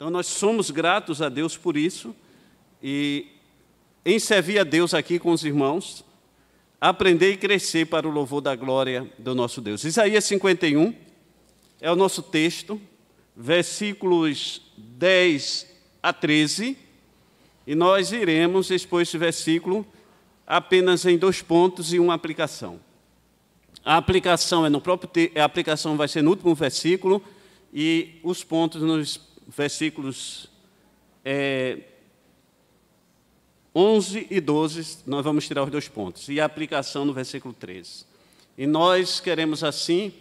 Então, nós somos gratos a Deus por isso e em servir a Deus aqui com os irmãos, aprender e crescer para o louvor da glória do nosso Deus. Isaías 51 é o nosso texto, versículos 10 a 13, e nós iremos expor esse versículo apenas em 2 pontos e uma aplicação. A aplicação a aplicação vai ser no último versículo e os pontos nos versículos 11 e 12, nós vamos tirar os 2 pontos, e a aplicação no versículo 13. E nós queremos, assim,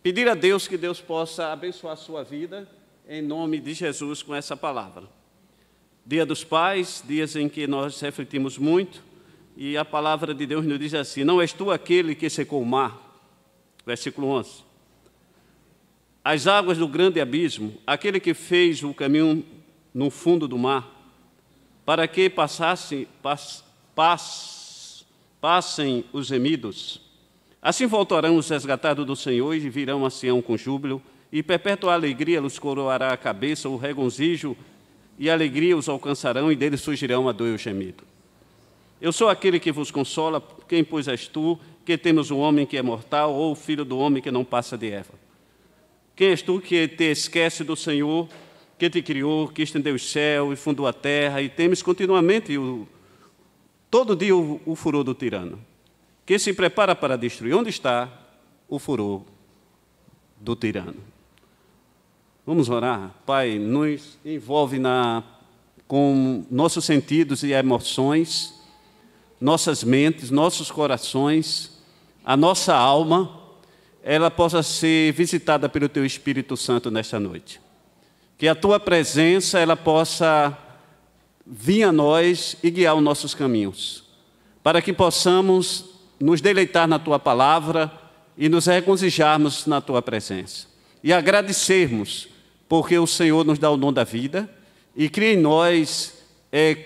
pedir a Deus que Deus possa abençoar a sua vida, em nome de Jesus, com essa palavra. Dia dos Pais, dias em que nós refletimos muito, e a palavra de Deus nos diz assim: não és tu aquele que secou o mar, versículo 11. As águas do grande abismo, aquele que fez o caminho no fundo do mar, para que passem os remidos. Assim voltarão os resgatados do Senhor e virão a Sião com júbilo, e perpétua alegria os coroará a cabeça, o regozijo e a alegria os alcançarão, e deles surgirão a dor e o gemido. Eu sou aquele que vos consola, quem pois és tu, que temos um homem que é mortal, ou o filho do homem que não passa de Eva? Quem és tu que te esquece do Senhor, que te criou, que estendeu o céu e fundou a terra, e temes continuamente todo dia o furor do tirano, que se prepara para destruir? Onde está o furor do tirano? Vamos orar? Pai, nos envolve com nossos sentidos e emoções, nossas mentes, nossos corações, a nossa alma, ela possa ser visitada pelo Teu Espírito Santo nesta noite. Que a Tua presença, ela possa vir a nós e guiar os nossos caminhos, para que possamos nos deleitar na Tua palavra e nos regozijarmos na Tua presença. E agradecermos, porque o Senhor nos dá o dom da vida e cria em nós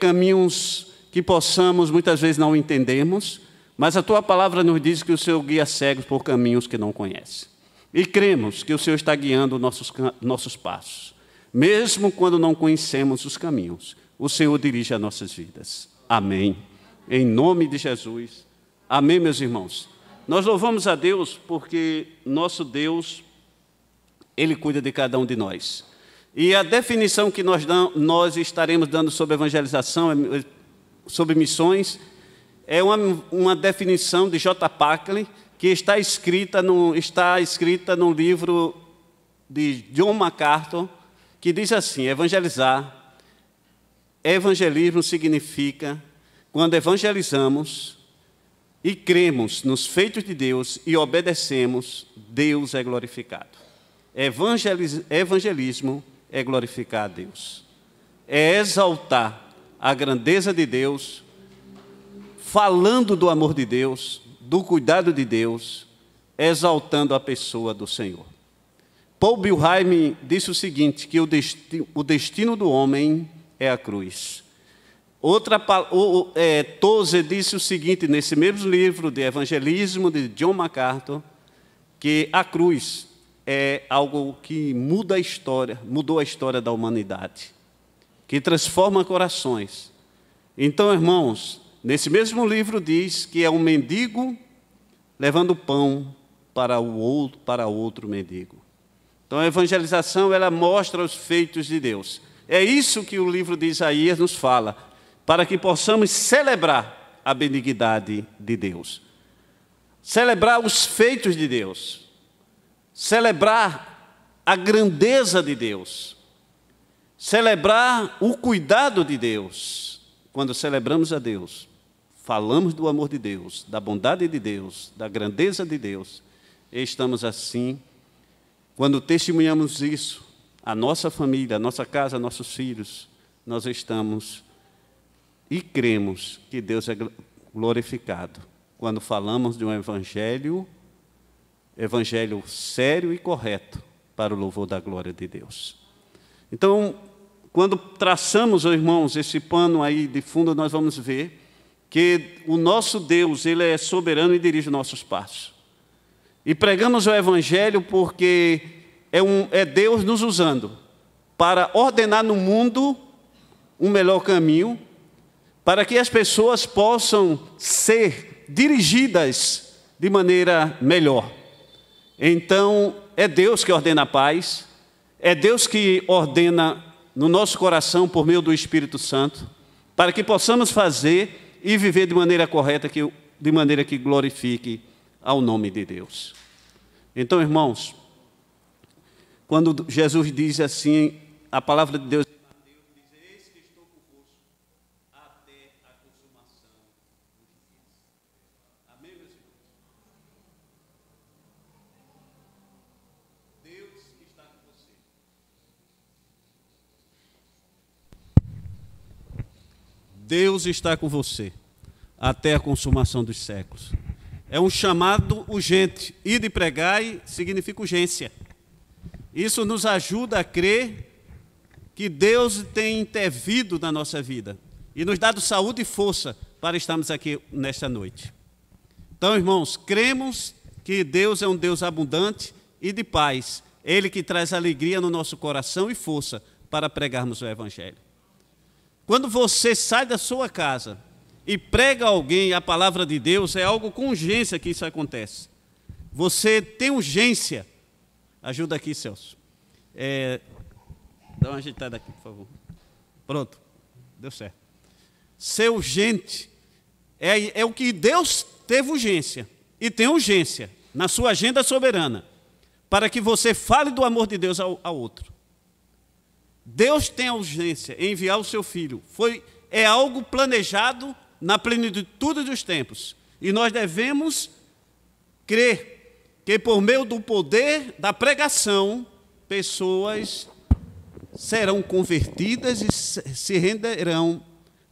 caminhos que possamos muitas vezes não entendermos, mas a Tua palavra nos diz que o Senhor guia cegos por caminhos que não conhece. E cremos que o Senhor está guiando nossos passos. Mesmo quando não conhecemos os caminhos, o Senhor dirige as nossas vidas. Amém. Em nome de Jesus. Amém, meus irmãos. Nós louvamos a Deus porque nosso Deus, Ele cuida de cada um de nós. E a definição que nós estaremos dando sobre evangelização, sobre missões, é uma definição de J. Packer, que está escrita no livro de John MacArthur, que diz assim: evangelismo significa quando evangelizamos e cremos nos feitos de Deus e obedecemos, Deus é glorificado. Evangelismo é glorificar a Deus, é exaltar a grandeza de Deus, falando do amor de Deus, do cuidado de Deus, exaltando a pessoa do Senhor. Paul Bilheim disse o seguinte, que o destino do homem é a cruz. Tozer disse o seguinte, nesse mesmo livro de evangelismo de John MacArthur, que a cruz é algo que mudou a história da humanidade, que transforma corações. Então, irmãos, nesse mesmo livro diz que é um mendigo levando pão para outro mendigo. Então, a evangelização, ela mostra os feitos de Deus. É isso que o livro de Isaías nos fala, para que possamos celebrar a benignidade de Deus, celebrar os feitos de Deus, celebrar a grandeza de Deus, celebrar o cuidado de Deus. Quando celebramos a Deus, falamos do amor de Deus, da bondade de Deus, da grandeza de Deus, e estamos assim, quando testemunhamos isso, a nossa família, a nossa casa, nossos filhos, nós estamos e cremos que Deus é glorificado quando falamos de um evangelho sério e correto para o louvor da glória de Deus. Então, quando traçamos, irmãos, esse pano aí de fundo, nós vamos ver que o nosso Deus, Ele é soberano e dirige nossos passos. E pregamos o evangelho porque é Deus nos usando para ordenar no mundo um melhor caminho, para que as pessoas possam ser dirigidas de maneira melhor. Então, é Deus que ordena a paz, é Deus que ordena no nosso coração por meio do Espírito Santo, para que possamos fazer e viver de maneira correta, de maneira que glorifique ao nome de Deus. Então, irmãos, quando Jesus diz assim, a palavra de Deus diz: eis que estou convosco até a consumação dos dias. Amém, meus irmãos? Deus está com você. Deus está com você até a consumação dos séculos. É um chamado urgente. Ir e pregar significa urgência. Isso nos ajuda a crer que Deus tem intervido na nossa vida e nos dado saúde e força para estarmos aqui nesta noite. Então, irmãos, cremos que Deus é um Deus abundante e de paz. Ele que traz alegria no nosso coração e força para pregarmos o Evangelho. Quando você sai da sua casa e prega a alguém a palavra de Deus, é algo com urgência que isso acontece. Você tem urgência. Ajuda aqui, Celso. Dá uma ajeitada aqui, por favor. Pronto, deu certo. Ser urgente é o que Deus teve urgência e tem urgência na sua agenda soberana para que você fale do amor de Deus ao outro. Deus tem a urgência em enviar o seu Filho. É algo planejado na plenitude dos tempos. E nós devemos crer que por meio do poder da pregação, pessoas serão convertidas e se renderão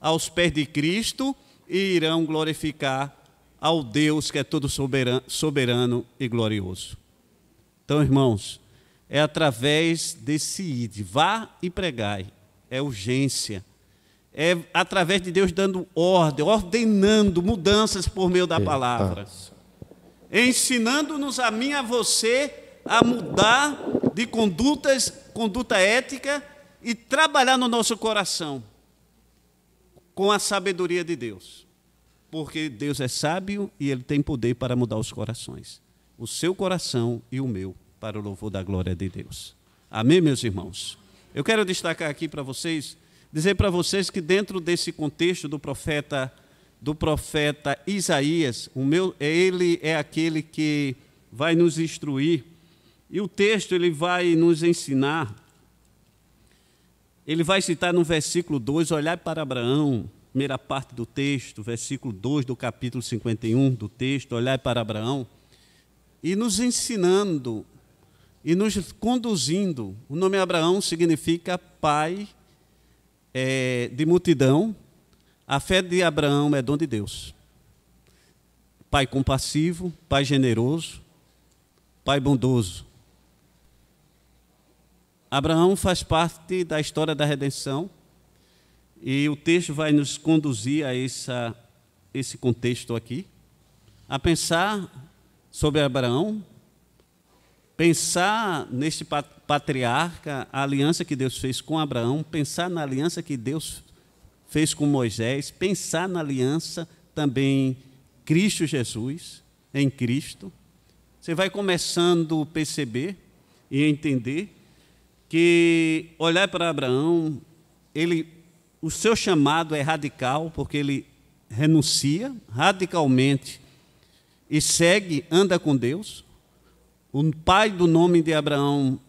aos pés de Cristo e irão glorificar ao Deus que é todo soberano e glorioso. Então, irmãos, é através desse ide, vá e pregai, é urgência. É através de Deus dando ordem, ordenando mudanças por meio da palavra. Ensinando-nos a mim e a você a mudar de conduta ética e trabalhar no nosso coração com a sabedoria de Deus. Porque Deus é sábio e Ele tem poder para mudar os corações. O seu coração e o meu, para o louvor da glória de Deus. Amém, meus irmãos? Eu quero destacar aqui para vocês, dizer para vocês que dentro desse contexto do profeta Isaías, ele é aquele que vai nos instruir, e o texto ele vai nos ensinar, ele vai citar no versículo 2, olhar para Abraão, primeira parte do texto, versículo 2 do capítulo 51 do texto, olhar para Abraão, e nos ensinando, e nos conduzindo. O nome Abraão significa pai de multidão. A fé de Abraão é dom de Deus. Pai compassivo, pai generoso, pai bondoso. Abraão faz parte da história da redenção e o texto vai nos conduzir a esse contexto aqui, a pensar sobre Abraão, pensar neste patriarca, a aliança que Deus fez com Abraão, pensar na aliança que Deus fez com Moisés, pensar na aliança também Cristo Jesus, em Cristo. Você vai começando a perceber e entender que olhar para Abraão, o seu chamado é radical, porque ele renuncia radicalmente e segue, anda com Deus. O pai do nome de Abraão,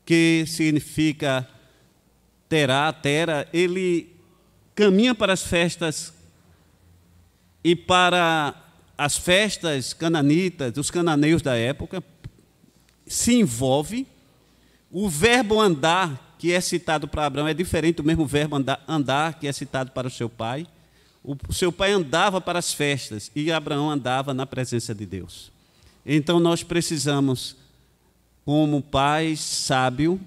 que significa Tera, ele caminha para as festas e para as festas cananitas, dos cananeus da época, se envolve. O verbo andar, que é citado para Abraão, é diferente do mesmo verbo andar, que é citado para o seu pai. O seu pai andava para as festas e Abraão andava na presença de Deus. Então nós precisamos, como pai sábio,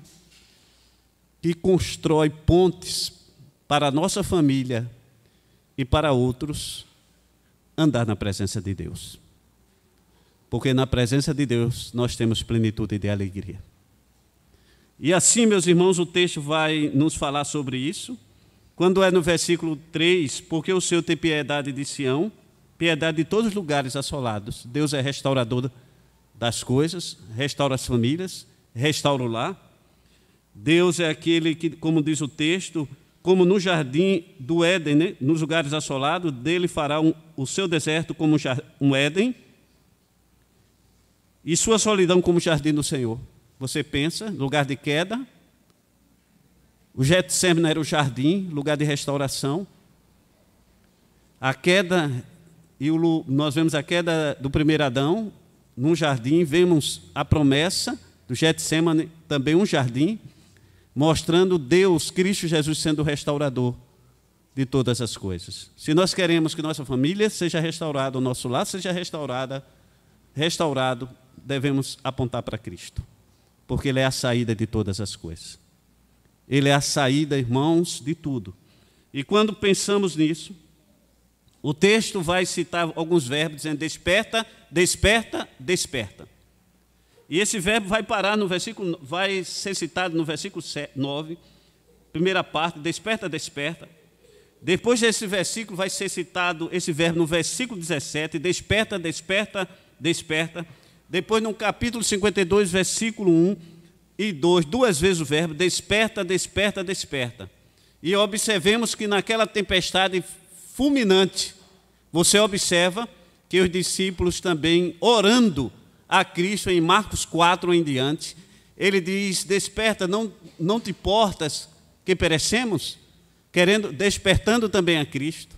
que constrói pontes para a nossa família e para outros, andar na presença de Deus. Porque na presença de Deus nós temos plenitude de alegria. E assim, meus irmãos, o texto vai nos falar sobre isso. Quando é no versículo 3, porque o Senhor tem piedade de Sião, piedade de todos os lugares assolados. Deus é restaurador das coisas, restaura as famílias, restaura o lar. Deus é aquele que, como diz o texto, como no jardim do Éden, né? Nos lugares assolados, dele fará o seu deserto como um Éden, e sua solidão como o jardim do Senhor. Você pensa, lugar de queda, o Getsemane era o jardim, lugar de restauração. A queda, nós vemos a queda do primeiro Adão num jardim, vemos a promessa do Getsemane, também um jardim, mostrando Deus, Cristo Jesus, sendo o restaurador de todas as coisas. Se nós queremos que nossa família seja restaurada, o nosso lar seja restaurado, devemos apontar para Cristo, porque Ele é a saída de todas as coisas. Ele é a saída, irmãos, de tudo. E quando pensamos nisso, o texto vai citar alguns verbos dizendo desperta, desperta, desperta. E esse verbo vai parar no versículo, vai ser citado no versículo 9, primeira parte, desperta, desperta. Depois desse versículo vai ser citado esse verbo no versículo 17, desperta, desperta, desperta. Depois no capítulo 52, versículo 1 e 2, duas vezes o verbo desperta, desperta, desperta. E observemos que naquela tempestade fulminante, você observa que os discípulos também orando a Cristo, em Marcos 4 em diante, ele diz, desperta, não te importas que perecemos, despertando também a Cristo.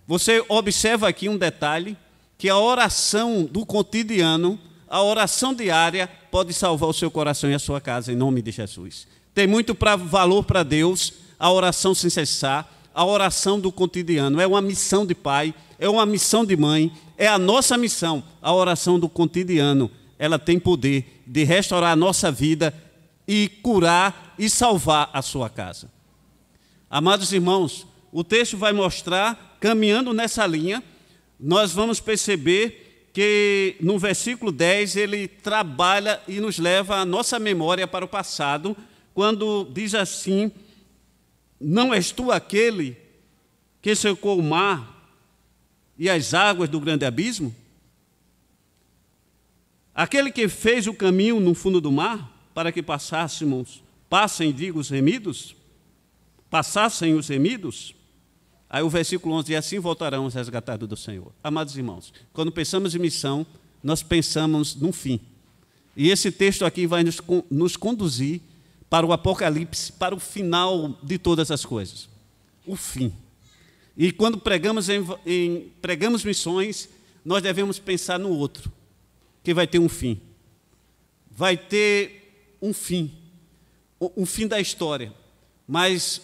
Você observa aqui um detalhe, que a oração do cotidiano, a oração diária, pode salvar o seu coração e a sua casa, em nome de Jesus. Tem muito valor para Deus a oração sem cessar, a oração do cotidiano. É uma missão de pai, é uma missão de mãe, é a nossa missão, a oração do cotidiano. Ela tem poder de restaurar a nossa vida e curar e salvar a sua casa. Amados irmãos, o texto vai mostrar, caminhando nessa linha, nós vamos perceber que no versículo 10 ele trabalha e nos leva a nossa memória para o passado, quando diz assim, não és tu aquele que secou o mar e as águas do grande abismo? Aquele que fez o caminho no fundo do mar, para que passassem os remidos? Passassem os remidos? Aí o versículo 11, e assim voltarão os resgatados do Senhor. Amados irmãos, quando pensamos em missão, nós pensamos num fim. E esse texto aqui vai nos conduzir para o Apocalipse, para o final de todas as coisas. O fim. E quando pregamos missões, nós devemos pensar no outro, que vai ter um fim. Vai ter um fim da história, mas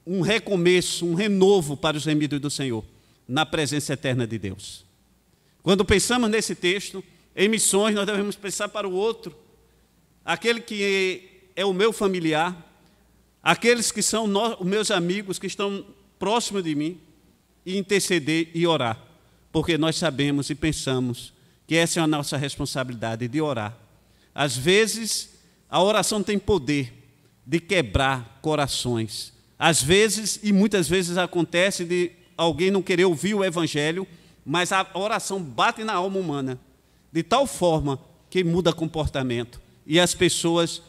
um recomeço, um renovo para os remidos do Senhor, na presença eterna de Deus. Quando pensamos nesse texto, em missões, nós devemos pensar para o outro, aquele que é o meu familiar, aqueles que são os meus amigos, que estão próximos de mim, e interceder e orar, porque nós sabemos e pensamos que essa é a nossa responsabilidade, de orar. Às vezes, a oração tem poder de quebrar corações. Às vezes, e muitas vezes acontece de alguém não querer ouvir o Evangelho, mas a oração bate na alma humana, de tal forma que muda comportamento, e as pessoas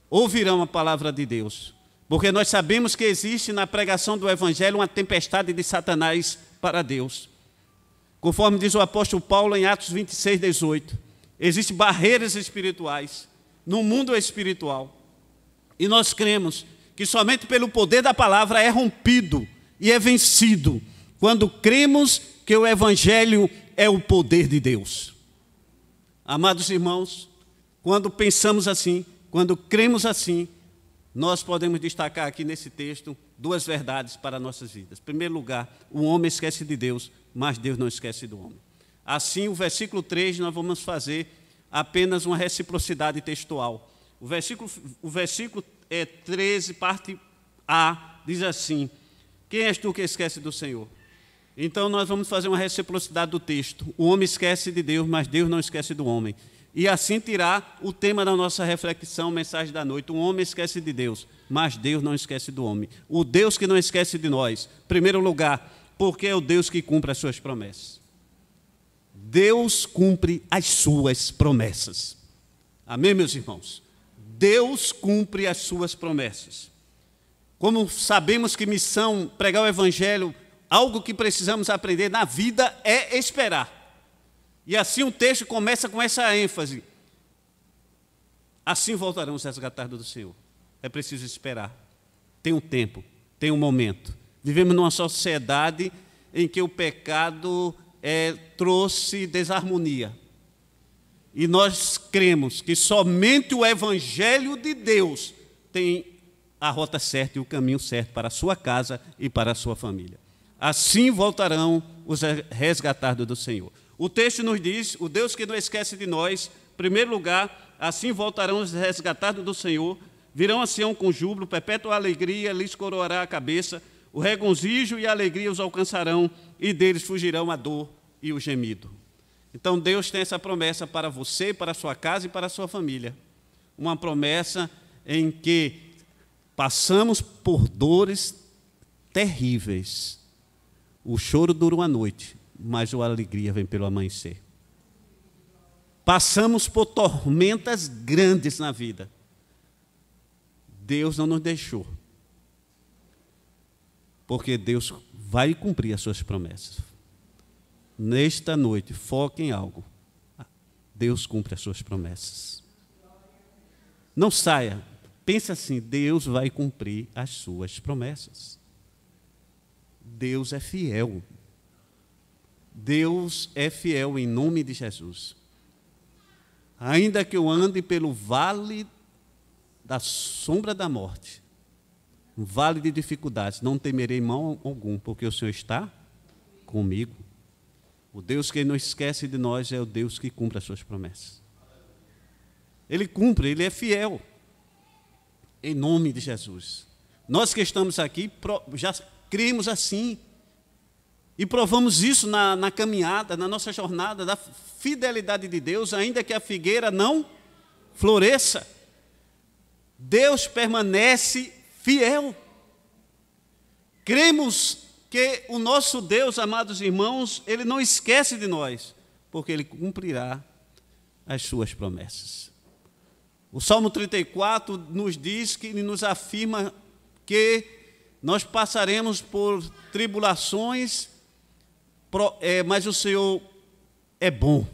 ouvirão a palavra de Deus. Porque nós sabemos que existe na pregação do Evangelho uma tempestade de Satanás para Deus. Conforme diz o apóstolo Paulo em Atos 26, 18, existem barreiras espirituais no mundo espiritual. E nós cremos que somente pelo poder da palavra é rompido e é vencido, quando cremos que o Evangelho é o poder de Deus. Amados irmãos, quando pensamos assim, quando cremos assim, nós podemos destacar aqui nesse texto duas verdades para nossas vidas. Em primeiro lugar, o homem esquece de Deus, mas Deus não esquece do homem. Assim, o versículo 3, nós vamos fazer apenas uma reciprocidade textual. O versículo 13, parte A, diz assim, quem és tu que esquece do Senhor? Então, nós vamos fazer uma reciprocidade do texto. O homem esquece de Deus, mas Deus não esquece do homem. e assim tirar o tema da nossa reflexão, mensagem da noite. O homem esquece de Deus, mas Deus não esquece do homem. O Deus que não esquece de nós, em primeiro lugar, porque é o Deus que cumpre as suas promessas. Deus cumpre as suas promessas. Amém, meus irmãos? Deus cumpre as suas promessas. Como sabemos que missão, pregar o evangelho, algo que precisamos aprender na vida é esperar. E assim o texto começa com essa ênfase. Assim voltarão os resgatados do Senhor. É preciso esperar. Tem um tempo, tem um momento. Vivemos numa sociedade em que o pecado trouxe desarmonia. E nós cremos que somente o evangelho de Deus tem a rota certa e o caminho certo para a sua casa e para a sua família. Assim voltarão os resgatados do Senhor. O texto nos diz, o Deus que não esquece de nós, em primeiro lugar, assim voltarão os resgatados do Senhor, virão a Sião com júbilo, perpétua alegria lhes coroará a cabeça, o regozijo e a alegria os alcançarão, e deles fugirão a dor e o gemido. Então Deus tem essa promessa para você, para a sua casa e para a sua família. Uma promessa em que passamos por dores terríveis. O choro dura uma noite, mas a alegria vem pelo amanhecer. Passamos por tormentas grandes na vida. Deus não nos deixou. Porque Deus vai cumprir as suas promessas. Nesta noite, foque em algo. Deus cumpre as suas promessas. Não saia. Pense assim, Deus vai cumprir as suas promessas. Deus é fiel. Deus é fiel em nome de Jesus. Ainda que eu ande pelo vale da sombra da morte, um vale de dificuldades, não temerei mal algum, porque o Senhor está comigo. O Deus que não esquece de nós é o Deus que cumpre as suas promessas. Ele cumpre, Ele é fiel. Em nome de Jesus. Nós que estamos aqui já cremos assim. E provamos isso na caminhada, na nossa jornada, da fidelidade de Deus, ainda que a figueira não floresça. Deus permanece fiel. Cremos que o nosso Deus, amados irmãos, Ele não esquece de nós, porque Ele cumprirá as suas promessas. O Salmo 34 nos diz, que nos afirma que nós passaremos por tribulações, mas o Senhor é bom.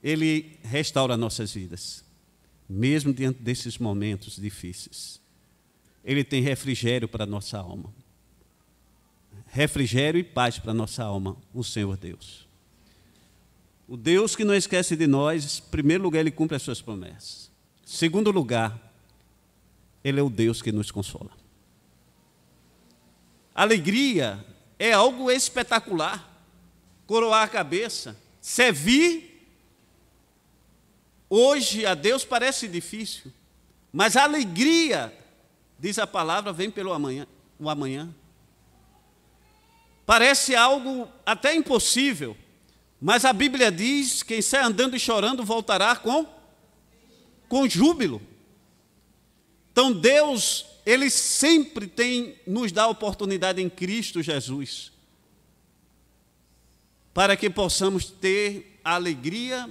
Ele restaura nossas vidas, mesmo diante desses momentos difíceis. Ele tem refrigério para a nossa alma. Refrigério e paz para a nossa alma, o Senhor Deus. O Deus que não esquece de nós, em primeiro lugar, Ele cumpre as suas promessas. Em segundo lugar, Ele é o Deus que nos consola. Alegria é algo espetacular. Coroar a cabeça, servir hoje a Deus parece difícil, mas a alegria, diz a palavra, vem pelo amanhã, o amanhã. Parece algo até impossível, mas a Bíblia diz: quem sai andando e chorando voltará com júbilo. Então Deus, Ele sempre nos dá a oportunidade em Cristo Jesus, para que possamos ter a alegria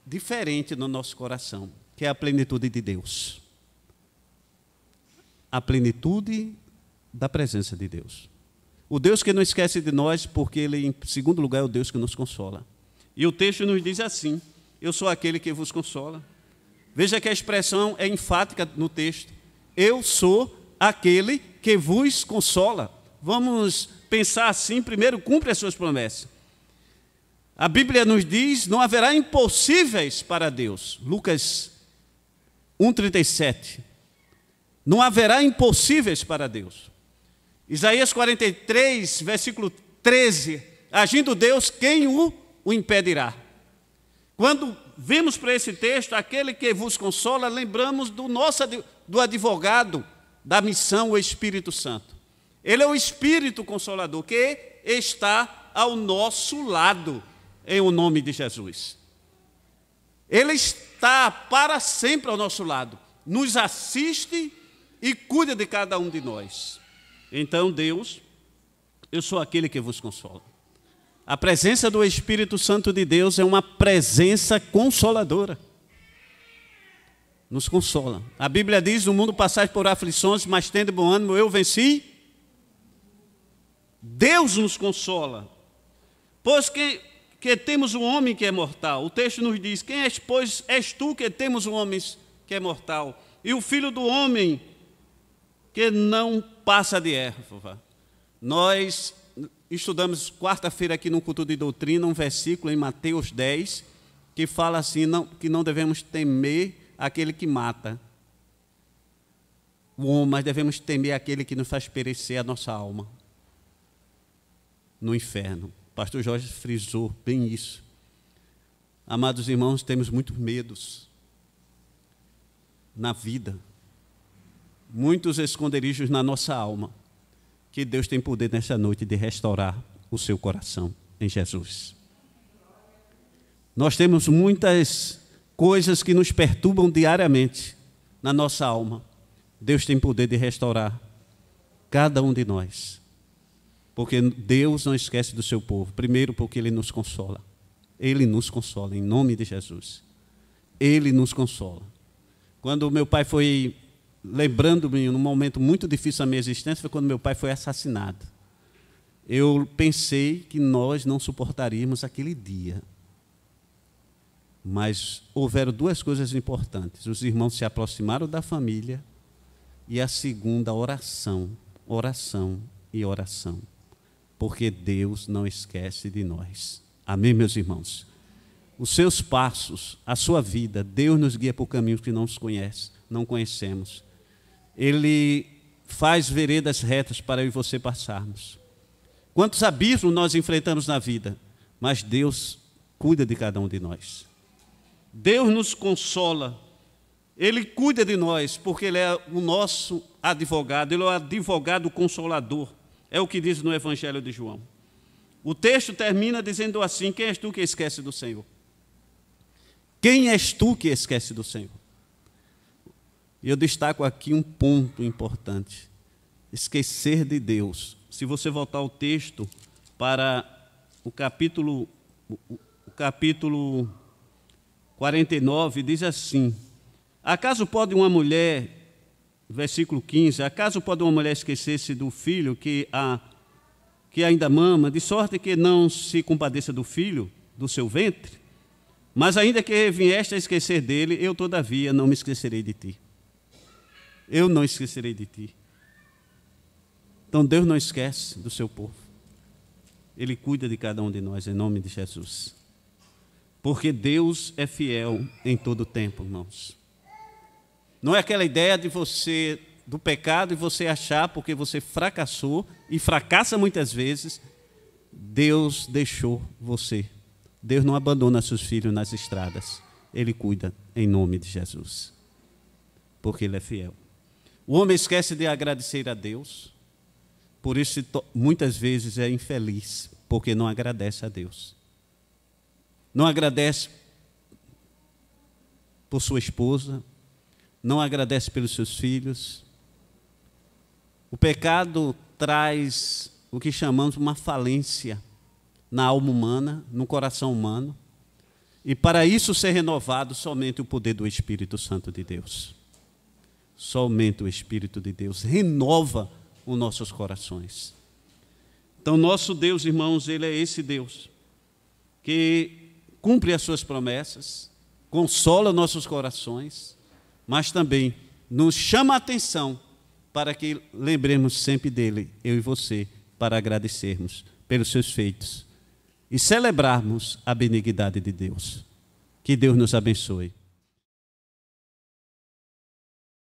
diferente no nosso coração, que é a plenitude de Deus. A plenitude da presença de Deus. O Deus que não esquece de nós, porque Ele, em segundo lugar, é o Deus que nos consola. E o texto nos diz assim: eu sou aquele que vos consola. Veja que a expressão é enfática no texto. Eu sou aquele que vos consola. Vamos pensar assim: primeiro, cumpre as suas promessas. A Bíblia nos diz: não haverá impossíveis para Deus. Lucas 1,37. Não haverá impossíveis para Deus. Isaías 43, versículo 13. Agindo Deus, quem o impedirá? Quando vemos para esse texto, aquele que vos consola, lembramos do advogado da missão, o Espírito Santo. Ele é o Espírito Consolador que está ao nosso lado, em o nome de Jesus. Ele está para sempre ao nosso lado, nos assiste e cuida de cada um de nós. Então, Deus, eu sou aquele que vos consola. A presença do Espírito Santo de Deus é uma presença consoladora. Nos consola. A Bíblia diz, no mundo passais por aflições, mas tende bom ânimo, eu venci. Deus nos consola. Pois que temos um homem que é mortal. O texto nos diz, quem és, pois, és tu que temos um homem que é mortal? E o filho do homem que não passa de erva. Nós estudamos quarta-feira aqui no culto de doutrina um versículo em Mateus 10, que fala assim, que não devemos temer aquele que mata o homem, mas devemos temer aquele que nos faz perecer a nossa alma no inferno. O pastor Jorge frisou bem isso. Amados irmãos, temos muitos medos na vida, muitos esconderijos na nossa alma, que Deus tem poder nesta noite de restaurar o seu coração em Jesus. Nós temos muitas coisas que nos perturbam diariamente na nossa alma. Deus tem poder de restaurar cada um de nós. Porque Deus não esquece do seu povo. Primeiro, porque Ele nos consola. Ele nos consola, em nome de Jesus. Ele nos consola. Quando meu pai foi, lembrando-me, num momento muito difícil da minha existência, foi quando meu pai foi assassinado. Eu pensei que nós não suportaríamos aquele dia. Mas houveram duas coisas importantes. Os irmãos se aproximaram da família e a segunda, oração, oração e oração. Porque Deus não esquece de nós. Amém, meus irmãos? Os seus passos, a sua vida, Deus nos guia por caminhos que não conhecemos. Ele faz veredas retas para eu e você passarmos. Quantos abismos nós enfrentamos na vida, mas Deus cuida de cada um de nós. Deus nos consola, Ele cuida de nós, porque Ele é o nosso advogado, Ele é o advogado consolador, é o que diz no Evangelho de João. O texto termina dizendo assim, quem és tu que esquece do Senhor? Quem és tu que esquece do Senhor? E eu destaco aqui um ponto importante, esquecer de Deus. Se você voltar ao texto para o capítulo 49, diz assim, acaso pode uma mulher, versículo 15, acaso pode uma mulher esquecer-se do filho que ainda mama, de sorte que não se compadeça do filho do seu ventre? Mas ainda que vieste a esquecer dele, eu todavia não me esquecerei de ti. Eu não esquecerei de ti. Então Deus não esquece do seu povo. Ele cuida de cada um de nós, em nome de Jesus. Porque Deus é fiel em todo o tempo, irmãos. Não é aquela ideia do pecado e você achar, porque você fracassou, e fracassa muitas vezes, Deus deixou você. Deus não abandona seus filhos nas estradas. Ele cuida em nome de Jesus. Porque Ele é fiel. O homem esquece de agradecer a Deus, por isso muitas vezes é infeliz, porque não agradece a Deus. Não agradece por sua esposa, não agradece pelos seus filhos. O pecado traz o que chamamos uma falência na alma humana, no coração humano, e para isso ser renovado, somente o poder do Espírito Santo de Deus. Somente o Espírito de Deus renova os nossos corações. Então, nosso Deus, irmãos, Ele é esse Deus que cumpre as suas promessas, consola nossos corações, mas também nos chama a atenção para que lembremos sempre dele, eu e você, para agradecermos pelos seus feitos e celebrarmos a benignidade de Deus. Que Deus nos abençoe.